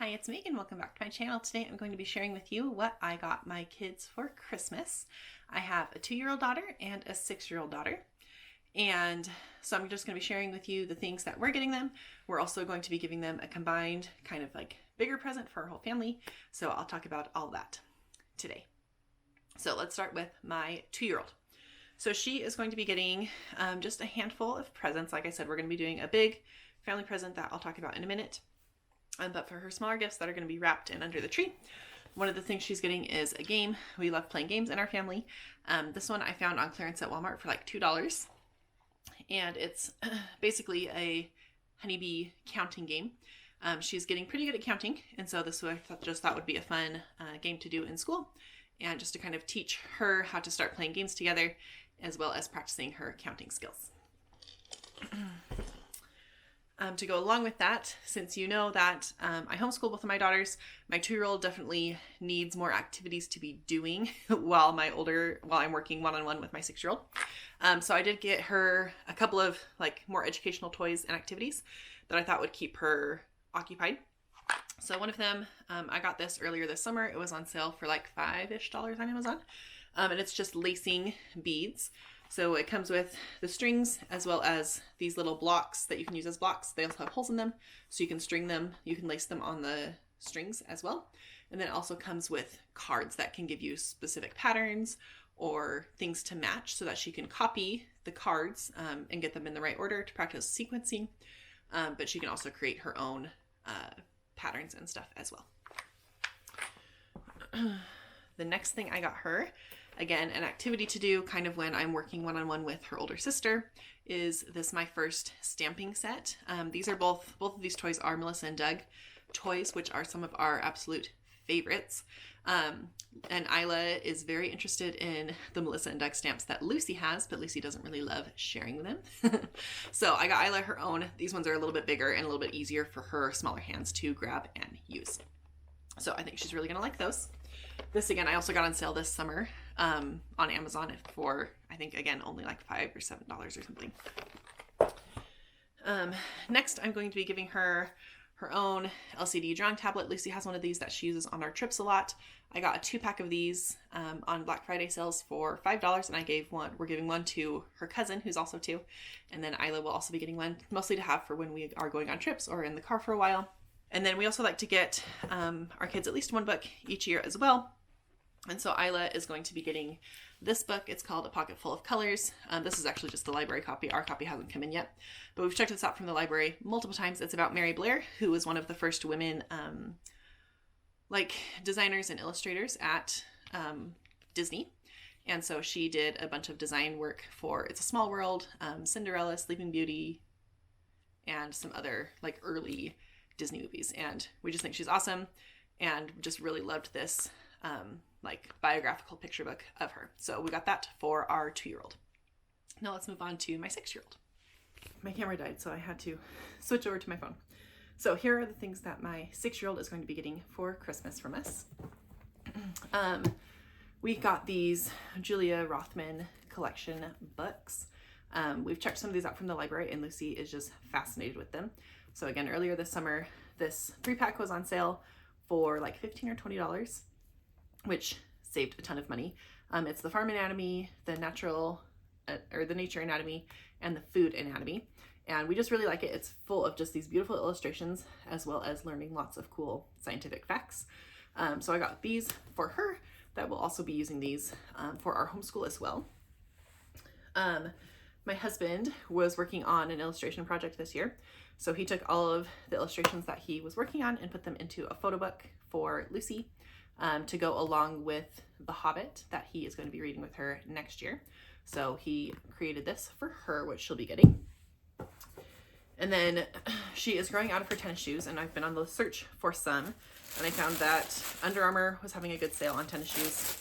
Hi, it's Megan. Welcome back to my channel. Today I'm going to be sharing with you what I got my kids for Christmas. I have a 2-year-old daughter and a 6-year-old daughter. And so I'm just going to be sharing with you the things that we're getting them. We're also going to be giving them a combined kind of like bigger present for our whole family. So I'll talk about all that today. So let's start with my 2-year-old. So she is going to be getting just a handful of presents. Like I said, we're going to be doing a big family present that I'll talk about in a minute. But for her smaller gifts that are going to be wrapped in under the tree, one of the things she's getting is a game. We love playing games in our family. This one I found on clearance at Walmart for like $2. And it's basically a honeybee counting game. She's getting pretty good at counting. And so this I just thought would be a fun game to do in school. And just to kind of teach her how to start playing games together, as well as practicing her counting skills. To go along with that, since you know that I homeschool both of my daughters, my 2-year-old definitely needs more activities to be doing while I'm working one-on-one with my 6-year-old. So I did get her a couple of like more educational toys and activities that I thought would keep her occupied. So one of them, I got this earlier this summer. It was on sale for like $5-ish on Amazon. And it's just lacing beads. So it comes with the strings as well as these little blocks that you can use as blocks. They also have holes in them, so you can string them. You can lace them on the strings as well. And then it also comes with cards that can give you specific patterns or things to match so that she can copy the cards and get them in the right order to practice sequencing. But she can also create her own patterns and stuff as well. The next thing I got her, again, an activity to do kind of when I'm working one-on-one with her older sister, is this My First stamping set. These are both of these toys are Melissa and Doug toys, which are some of our absolute favorites. And Isla is very interested in the Melissa and Doug stamps that Lucy has, but Lucy doesn't really love sharing them. So I got Isla her own. These ones are a little bit bigger and a little bit easier for her smaller hands to grab and use. So I think she's really going to like those. This, again, I also got on sale this summer on Amazon for, I think, again, only like $5 or $7 or something. Next, I'm going to be giving her her own LCD drawing tablet. Lucy has one of these that she uses on our trips a lot. I got a 2-pack of these on Black Friday sales for $5, and we're giving one to her cousin, who's also 2, and then Isla will also be getting one, mostly to have for when we are going on trips or in the car for a while. And then we also like to get our kids at least one book each year as well. And so Isla is going to be getting this book. It's called A Pocket Full of Colors. This is actually just the library copy. Our copy hasn't come in yet, but we've checked this out from the library multiple times. It's about Mary Blair, who was one of the first women designers and illustrators at Disney. And so she did a bunch of design work for It's a Small World, Cinderella, Sleeping Beauty, and some other like early Disney movies. And we just think she's awesome and just really loved this biographical picture book of her. So we got that for our 2-year-old. Now let's move on to my 6-year-old. My camera died, so I had to switch over to my phone. So here are the things that my 6-year-old is going to be getting for Christmas from us. We got these Julia Rothman collection books. We've checked some of these out from the library, and Lucy is just fascinated with them. So again, earlier this summer, this 3-pack was on sale for like $15 or $20, which saved a ton of money. It's the Farm Anatomy, the Nature Anatomy, and the Food Anatomy. And we just really like it. It's full of just these beautiful illustrations, as well as learning lots of cool scientific facts. So I got these for her, that will also be using these for our homeschool as well. My husband was working on an illustration project this year. So he took all of the illustrations that he was working on and put them into a photo book for Lucy to go along with The Hobbit that he is going to be reading with her next year. So he created this for her, which she'll be getting. And then she is growing out of her tennis shoes, and I've been on the search for some, and I found that Under Armour was having a good sale on tennis shoes.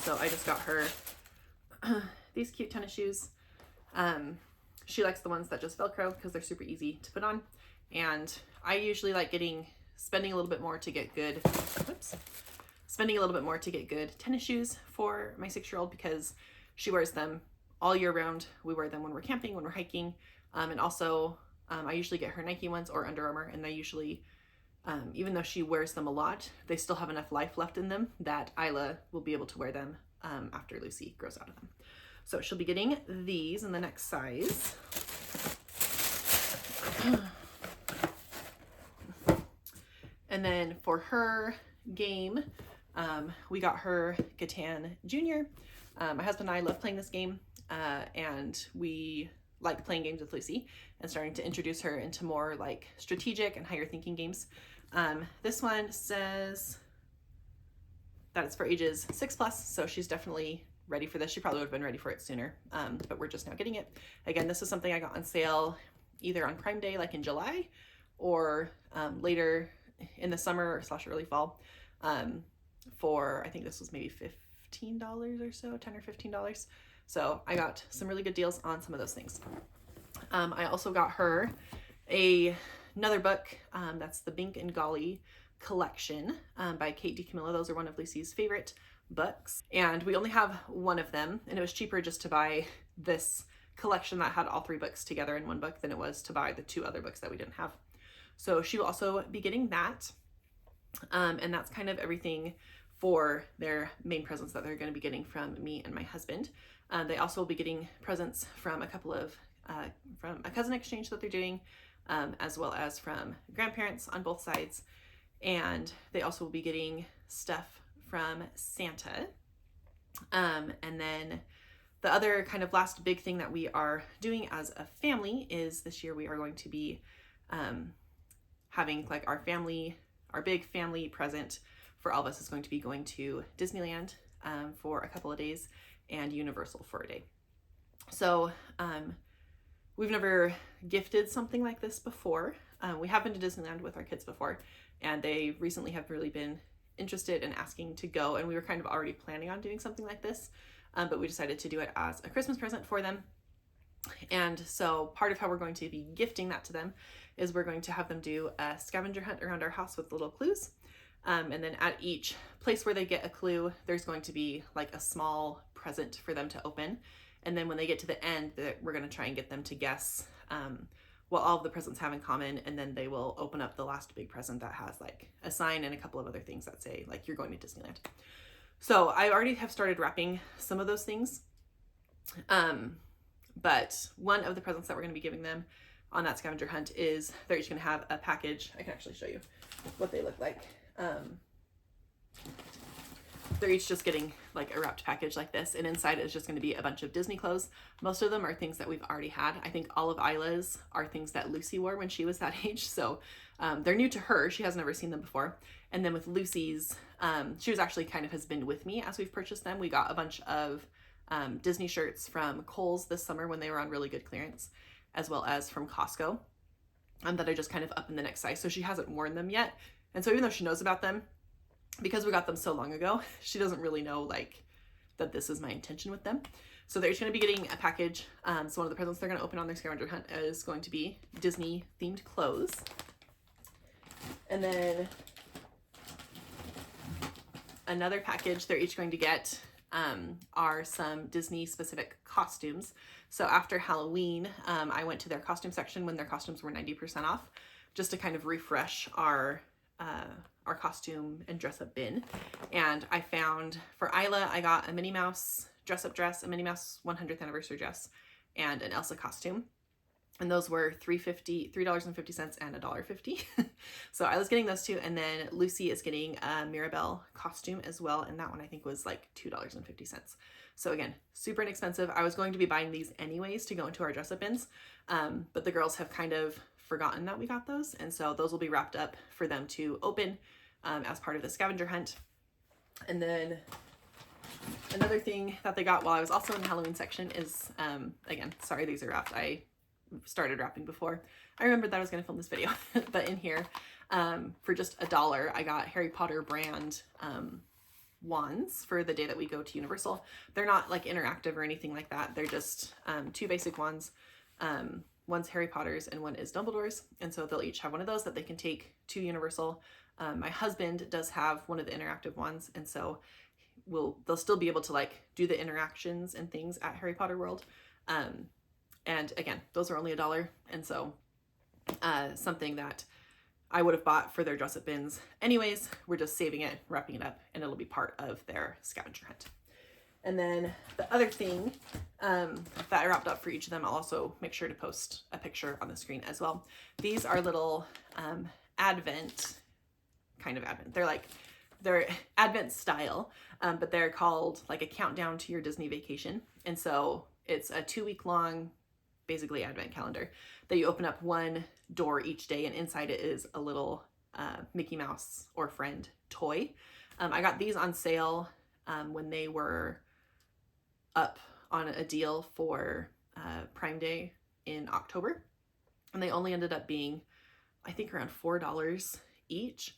So I just got her these cute tennis shoes. She likes the ones that just Velcro because they're super easy to put on. And I usually like spending a little bit more to get good tennis shoes for my 6-year-old because she wears them all year round. We wear them when we're camping, when we're hiking. And also I usually get her Nike ones or Under Armour, and they usually even though she wears them a lot, they still have enough life left in them that Isla will be able to wear them after Lucy grows out of them. So she'll be getting these in the next size. And then for her game, we got her Catan Junior. My husband and I love playing this game, and we like playing games with Lucy and starting to introduce her into more like strategic and higher thinking games. This one says that it's for ages 6+, so she's definitely ready for this. She probably would have been ready for it sooner, but we're just now getting it. Again, this is something I got on sale either on Prime Day, like in July, or later in the summer / early fall, for, I think this was maybe $15 or so, $10 or $15. So I got some really good deals on some of those things. I also got her another book, that's the Bink and Golly collection by Kate DiCamillo. Those are one of Lucy's favorite books, and we only have one of them, and it was cheaper just to buy this collection that had all 3 books together in one book than it was to buy the 2 other books that we didn't have. So she will also be getting that, and that's kind of everything for their main presents that they're going to be getting from me and my husband. They also will be getting presents from a couple of from a cousin exchange that they're doing, as well as from grandparents on both sides, and they also will be getting stuff from Santa. And then the other kind of last big thing that we are doing as a family is this year we are going to be having like our big family present for all of us is going to be going to Disneyland for a couple of days and Universal for a day. So we've never gifted something like this before. We have been to Disneyland with our kids before, and they recently have really been interested in asking to go, and we were kind of already planning on doing something like this, but we decided to do it as a Christmas present for them. And so part of how we're going to be gifting that to them is we're going to have them do a scavenger hunt around our house with little clues. And then at each place where they get a clue, there's going to be like a small present for them to open. And then when they get to the end, we're going to try and get them to guess what all of the presents have in common. And then they will open up the last big present that has like a sign and a couple of other things that say like, you're going to Disneyland. So I already have started wrapping some of those things. But one of the presents that we're going to be giving them on that scavenger hunt is they're each going to have a package. I can actually show you what they look like. They're each just getting like a wrapped package like this, and inside is just going to be a bunch of Disney clothes. Most of them are things that we've already had. I think all of Isla's are things that Lucy wore when she was that age, so they're new to her. She has never seen them before. And then with Lucy's, she was actually kind of has been with me as we've purchased them. We got a bunch of Disney shirts from Kohl's this summer when they were on really good clearance, as well as from Costco, that are just kind of up in the next size. So she hasn't worn them yet. And so even though she knows about them, because we got them so long ago, she doesn't really know like that this is my intention with them. So they're just going to be getting a package. So one of the presents they're going to open on their scavenger hunt is going to be Disney themed clothes. And then another package they're each going to get are some Disney specific costumes. So after Halloween, I went to their costume section when their costumes were 90% off, just to kind of refresh our costume and dress up bin. And I found for Isla, I got a Minnie Mouse dress up dress, a Minnie Mouse 100th anniversary dress, and an Elsa costume. And those were $3.50 and $1.50. So I was getting those two. And then Lucy is getting a Mirabelle costume as well. And that one I think was like $2.50. So again, super inexpensive. I was going to be buying these anyways to go into our dress up bins. But the girls have kind of forgotten that we got those. And so those will be wrapped up for them to open as part of the scavenger hunt. And then another thing that they got while I was also in the Halloween section is, again, sorry, these are wrapped. I started wrapping before I remembered that I was going to film this video. But in here, for just $1, I got Harry Potter brand wands for the day that we go to Universal. They're not like interactive or anything like that. They're just 2 basic wands. One's Harry Potter's and one is Dumbledore's. And so they'll each have one of those that they can take to Universal. My husband does have one of the interactive ones. And so they'll still be able to like do the interactions and things at Harry Potter World. And again, those are only $1. And so something that I would have bought for their dress-up bins anyways. We're just saving it, wrapping it up, and it'll be part of their scavenger hunt. And then the other thing that I wrapped up for each of them, I'll also make sure to post a picture on the screen as well. These are little Advent, they're Advent style, but they're called like a countdown to your Disney vacation. And so it's a 2-week long, basically Advent calendar that you open up one door each day, and inside it is a little Mickey Mouse or friend toy. I got these on sale when they were up on a deal for Prime Day in October, and they only ended up being, I think, around $4 each.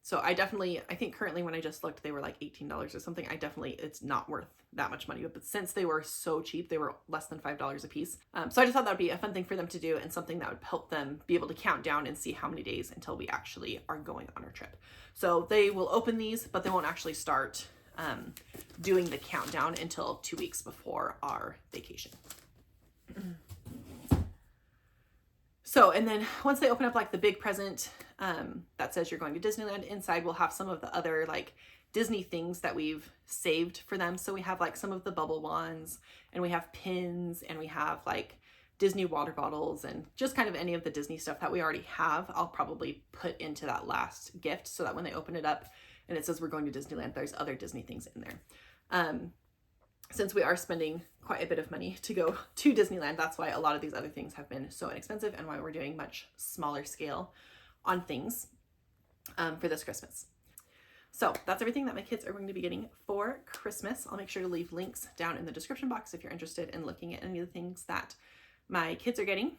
So I think currently when I just looked, they were like $18 or something. It's not worth that much money, but since they were so cheap, they were less than $5 a piece. So I just thought that would be a fun thing for them to do, and something that would help them be able to count down and see how many days until we actually are going on our trip. So they will open these, but they won't actually start doing the countdown until 2 weeks before our vacation. So, and then once they open up like the big present that says you're going to Disneyland, inside we'll have some of the other like Disney things that we've saved for them. So we have like some of the bubble wands, and we have pins, and we have like Disney water bottles, and just kind of any of the Disney stuff that we already have. I'll probably put into that last gift so that when they open it up and it says we're going to Disneyland, there's other Disney things in there. Since we are spending quite a bit of money to go to Disneyland, that's why a lot of these other things have been so inexpensive, and why we're doing much smaller scale on things for this Christmas. So that's everything that my kids are going to be getting for Christmas. I'll make sure to leave links down in the description box if you're interested in looking at any of the things that my kids are getting.